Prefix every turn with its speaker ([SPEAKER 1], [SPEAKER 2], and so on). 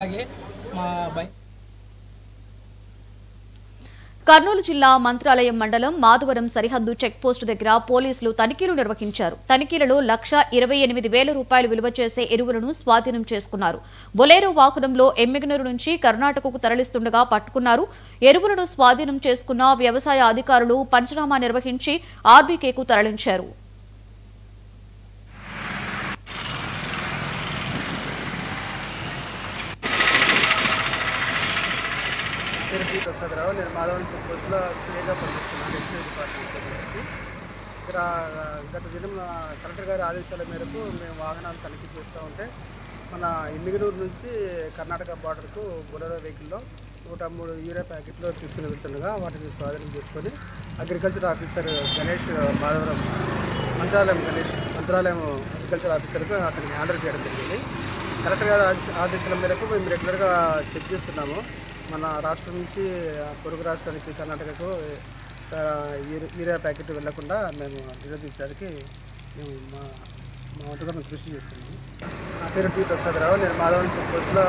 [SPEAKER 1] అలాగే మా బై
[SPEAKER 2] కర్నూలు జిల్లా మంత్రాలయం మండలం మాధవరం సరిహద్దు చెక్పోస్టు దగ్గర పోలీసులు తనిఖీలు నిర్వహించారు. తనిఖీలలో 1,28,000 రూపాయలు విలువ చేసే ఎరువులను స్వాధీనం చేసుకున్నారు. బొలేరో వాహనంలో ఎమ్మిగనూరు నుంచి కర్ణాటకకు తరలిస్తుండగా పట్టుకున్నారు. ఎరువులను స్వాధీనం చేసుకున్న వ్యవసాయ అధికారులు పంచనామా నిర్వహించి ఆర్బీకేకు తరలించారు.
[SPEAKER 3] ప్రసాదరావు నేను మాధవరం చెక్పోస్టులో సీఏగా పనిచేస్తున్నాను. ఎక్సైజ్ డిపార్ట్మెంట్ నుంచి ఇక్కడ గత దినం కలెక్టర్ గారి ఆదేశాల మేరకు మేము వాహనాలు తనిఖీ చేస్తూ ఉంటే మన ఎమ్మిగనూరు నుంచి కర్ణాటక బార్డర్కు బొలెరో వెహికల్లో 103 యూరియా ప్యాకెట్లు తీసుకుని వెళ్తుండగా వాటిని స్వాధీనం చేసుకొని agriculture officer Ganesh Madhavaram Mantralayam agriculture ఆఫీసర్కు అతనికి హ్యాండర్ చేయడం జరిగింది. కలెక్టర్ గారి ఆదేశాల మేరకు మేము రెగ్యులర్గా చెక్ చేస్తున్నాము. మన రాష్ట్రం నుంచి పొరుగు రాష్ట్రానికి కర్ణాటకకు యూరియా ప్యాకెట్ వెళ్లకుండా మేము నిరోధించడానికి మేము మా వంతుగా మేము కృషి చేస్తున్నాము. నా పేరు టి ప్రసాదరావు. నేను మాధవరం చెక్పోస్టులో